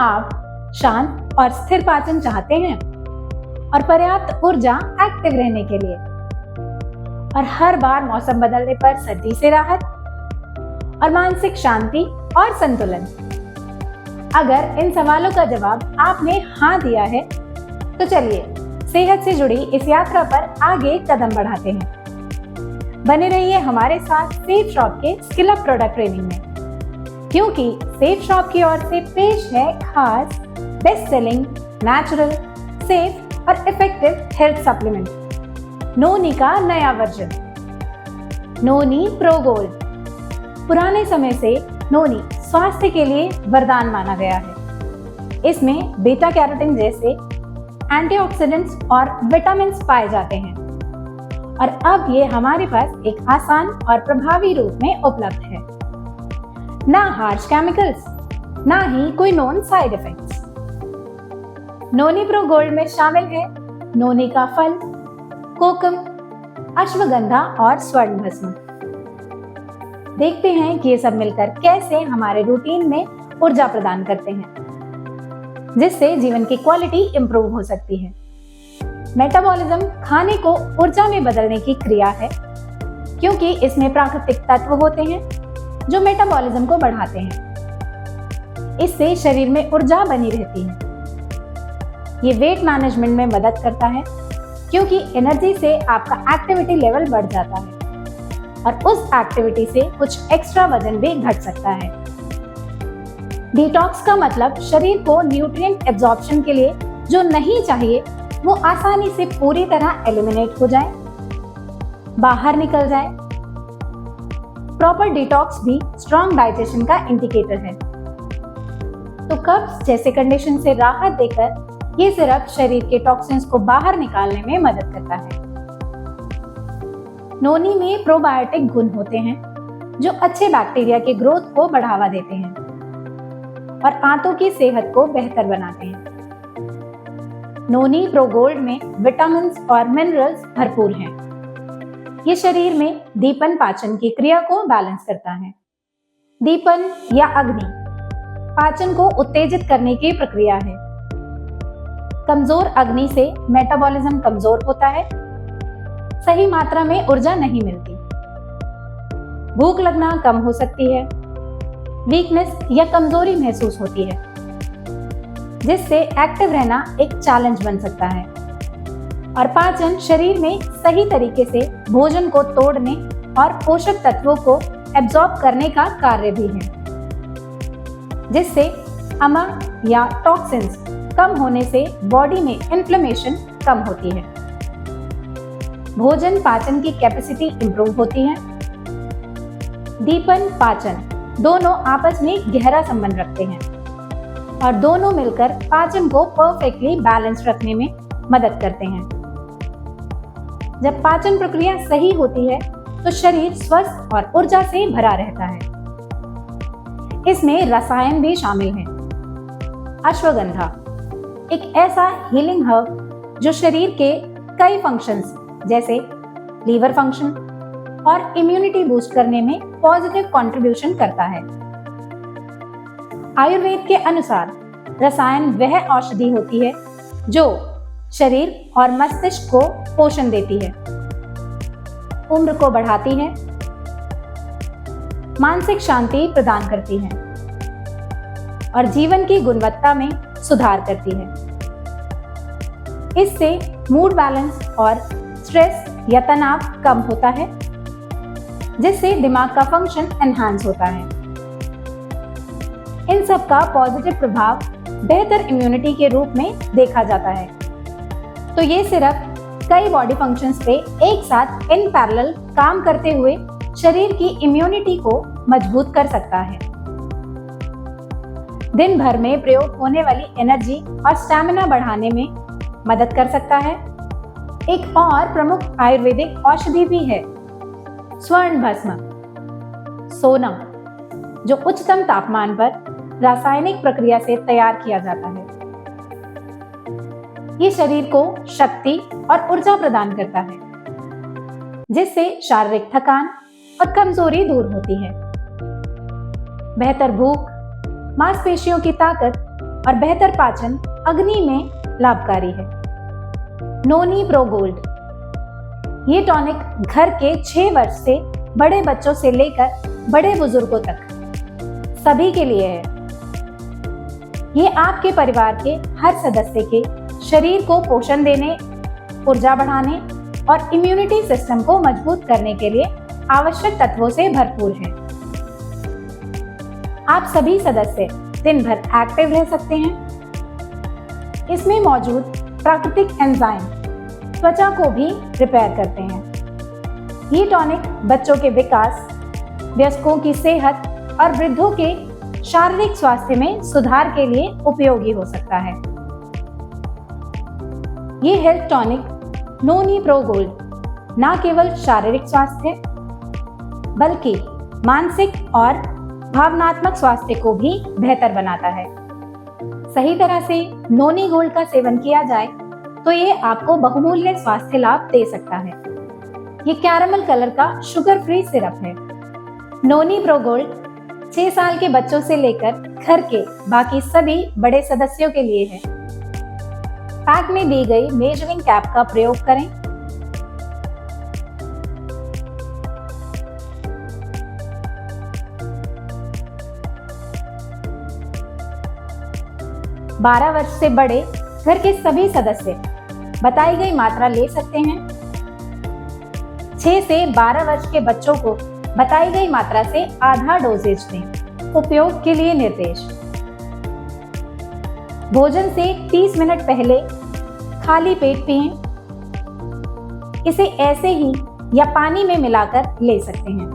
आप शांत और स्थिर पाचन चाहते हैं और पर्याप्त ऊर्जा एक्टिव रहने के लिए, और हर बार मौसम बदलने पर सर्दी से राहत और मानसिक शांति और संतुलन? अगर इन सवालों का जवाब आपने हाँ दिया है तो चलिए सेहत से जुड़ी इस यात्रा पर आगे कदम बढ़ाते हैं। बने रहिए हमारे साथ सेफ शॉप के स्किल अप प्रोडक्ट ट्रेनिंग में, क्योंकि सेफ शॉप की ओर से पेश है खास बेस्ट सेलिंग नेचुरल सेफ और इफेक्टिव हेल्थ सप्लीमेंट नोनी का नया वर्जन, नोनी प्रो गोल्ड। पुराने समय से नोनी स्वास्थ्य के लिए वरदान माना गया है। इसमें बीटा कैरोटीन जैसे एंटीऑक्सीडेंट्स और विटामिन्स पाए जाते हैं, और अब ये हमारे पास एक आसान और प्रभावी रूप में उपलब्ध है। ना हार्श केमिकल्स, ना ही कोई नॉन साइड इफेक्ट्स। नोनी प्रो गोल्ड में शामिल है नोनी का फल, कोकम, अश्वगंधा और स्वर्ण भस्म। देखते हैं कि ये सब मिलकर कैसे हमारे रूटीन में ऊर्जा प्रदान करते हैं, जिससे जीवन की क्वालिटी इंप्रूव हो सकती है। मेटाबॉलिज्म खाने को ऊर्जा में बदलने की क्रिया है, क्योंकि इसमें प्राकृतिक तत्व होते हैं जो मेटाबॉलिज्म को बढ़ाते हैं। इससे शरीर में ऊर्जा बनी रहती है। ये वेट मैनेजमेंट में मदद करता है, क्योंकि एनर्जी से आपका एक्टिविटी लेवल बढ़ जाता है और उस एक्टिविटी से कुछ एक्स्ट्रा वजन भी घट सकता है। डिटॉक्स का मतलब शरीर को न्यूट्रिएंट एब्जॉर्प्शन के लिए जो नहीं चाहिए वो आसानी से पूरी तरह एलिमिनेट हो जाए, बाहर निकल जाए। प्रॉपर डिटॉक्स भी स्ट्रॉन्ग डाइजेशन का इंडिकेटर है। तो कब्ज जैसे कंडीशन से राहत देकर ये सिरप शरीर के टॉक्सिन्स को बाहर निकालने में मदद करता है। नोनी में प्रोबायोटिक गुण होते हैं जो अच्छे बैक्टीरिया के ग्रोथ को बढ़ावा देते हैं और आंतों की सेहत को बेहतर बनाते हैं। नोनी प्रो गोल्ड में विटामिन्स और मिनरल्स भरपूर हैं। ये शरीर में दीपन पाचन की क्रिया को बैलेंस करता है। दीपन या अग्नि पाचन को उत्तेजित करने की प्रक्रिया है। कमजोर अग्नि से मेटाबॉलिज्म कमजोर होता है, सही मात्रा में ऊर्जा नहीं मिलती, भूख लगना कम हो सकती है, वीकनेस या कमजोरी महसूस होती है, जिससे एक्टिव रहना एक चैलेंज बन सकता है। और पाचन शरीर में सही तरीके से भोजन को तोड़ने और पोषक तत्वों को एब्जॉर्ब करने का कार्य भी है, जिससे अमा या टॉक्सिन्स कम होने से बॉडी में इन्फ्लेमेशन कम होती है। भोजन पाचन की कैपेसिटी इंप्रूव होती है। दीपन पाचन दोनों आपस में गहरा संबंध रखते हैं और दोनों मिलकर पाचन को परफेक्टली बैलेंस रखने में मदद करते हैं। जब पाचन प्रक्रिया सही होती है तो शरीर स्वस्थ और ऊर्जा से भरा रहता है। इसमें रसायन भी शामिल हैं। अश्वगंधा एक ऐसा हीलिंग हर्ब जो शरीर के कई फंक्शंस जैसे लीवर फंक्शन और इम्यूनिटी बूस्ट करने में पॉजिटिव कंट्रीब्यूशन करता है। आयुर्वेद के अनुसार रसायन वह औषधि होती है जो शरीर और मस्तिष्क को पोषण देती है, उम्र को बढ़ाती है, मानसिक शांति प्रदान करती है और जीवन की गुणवत्ता में सुधार करती है। इससे मूड बैलेंस और स्ट्रेस या तनाव कम होता है, जिससे दिमाग का फंक्शन एनहांस होता है। इन सब का पॉजिटिव प्रभाव बेहतर इम्यूनिटी के रूप में देखा जाता है। तो ये सिर्फ कई बॉडी फंक्शंस पे एक साथ इन पैरेलल काम करते हुए शरीर की इम्यूनिटी को मजबूत कर सकता है। दिन भर में प्रयोग होने वाली एनर्जी और स्टैमिना बढ़ाने में मदद कर सकता है। एक और प्रमुख आयुर्वेदिक औषधि भी है स्वर्ण भस्म, सोना, जो उच्चतम तापमान पर रासायनिक प्रक्रिया से तैयार किया जाता है। ये शरीर को शक्ति और ऊर्जा प्रदान करता है, जिससे शारीरिक थकान और कमजोरी दूर होती है। बेहतर भूख, मांसपेशियों की ताकत और बेहतर पाचन अग्नि में लाभकारी है। नोनी प्रो गोल्ड ये टॉनिक घर के 6 वर्ष से बड़े बच्चों से लेकर बड़े बुजुर्गों तक सभी के लिए है। ये आपके परिवार के हर सदस्य के शरीर को पोषण देने, ऊर्जा बढ़ाने और इम्यूनिटी सिस्टम को मजबूत करने के लिए आवश्यक तत्वों से भरपूर है। आप सभी सदस्य दिन भर एक्टिव रह सकते हैं। इसमें मौजूद प्राकृतिक एंजाइम त्वचा को भी रिपेयर करते हैं। ये टॉनिक बच्चों के विकास, वयस्कों की सेहत और वृद्धों के शारीरिक स्वास्थ्य में सुधार के लिए उपयोगी हो सकता है। ये हेल्थ टॉनिक नोनी प्रो गोल्ड न केवल शारीरिक स्वास्थ्य बल्कि मानसिक और भावनात्मक स्वास्थ्य को भी बेहतर बनाता है। सही तरह से नोनी गोल्ड का सेवन किया जाए तो ये आपको बहुमूल्य स्वास्थ्य लाभ दे सकता है। ये कैरामल कलर का शुगर फ्री सिरप है। नोनी प्रो गोल्ड 6 साल के बच्चों से लेकर घर के बाकी सभी बड़े सदस्यों के लिए है। पैक में दी गई मेजरिंग कैप का प्रयोग करें। बारह वर्ष से बड़े घर के सभी सदस्य बताई गई मात्रा ले सकते हैं। 6 से 12 वर्ष के बच्चों को बताई गई मात्रा से आधा डोजेज दें। उपयोग के लिए निर्देश: भोजन से 30 मिनट पहले खाली पेट पिएं। इसे ऐसे ही या पानी में मिलाकर ले सकते हैं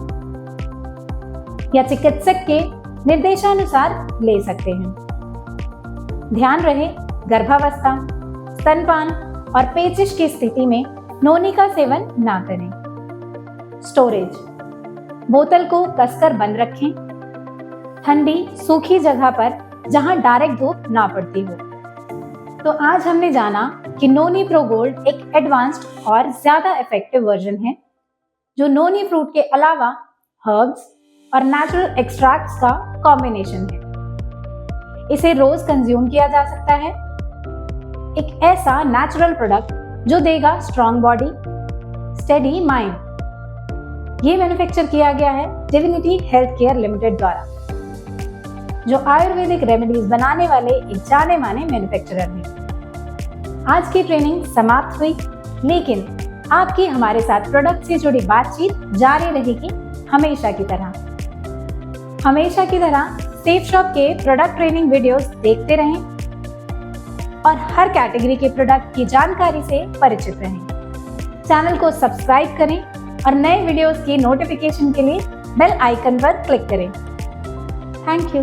या चिकित्सक के निर्देशानुसार ले सकते हैं। ध्यान रहे, गर्भावस्था, स्तनपान और पेचिश की स्थिति में नोनी का सेवन ना करें। स्टोरेज: बोतल को कसकर बंद रखें, ठंडी सूखी जगह पर जहां डायरेक्ट धूप ना पड़ती हो। तो आज हमने जाना कि नोनी प्रो गोल्ड एक एडवांस्ड और ज्यादा इफेक्टिव वर्जन है जो नोनी फ्रूट के अलावा हर्ब्स और नेचुरल एक्सट्रैक्ट्स का कॉम्बिनेशन है। इसे रोज कंज्यूम किया जा सकता है। एक ऐसा नेचुरल प्रोडक्ट जो देगा स्ट्रॉन्ग बॉडी, स्टेडी माइंड। ये मैन्युफैक्चर किया गया है डिविनिटी हेल्थ केयर लिमिटेड द्वारा, जो आयुर्वेदिक रेमेडीज बनाने वाले एक जाने माने मैन्युफैक्चरर हैं। आज की ट्रेनिंग समाप्त हुई, लेकिन आपकी हमारे साथ प्रोडक्ट से जुड़ी बातचीत जारी रहेगी हमेशा की तरह। हमेशा की तरह सेफ शॉप के प्रोडक्ट ट्रेनिंग वीडियोस देखते रहें और हर कैटेगरी के प्रोडक्ट की जानकारी से परिचित रहें। चैनल को सब्सक्राइब करें और नए वीडियोस की नोटिफिकेशन के लिए बेल आइकन पर क्लिक करें। Thank you.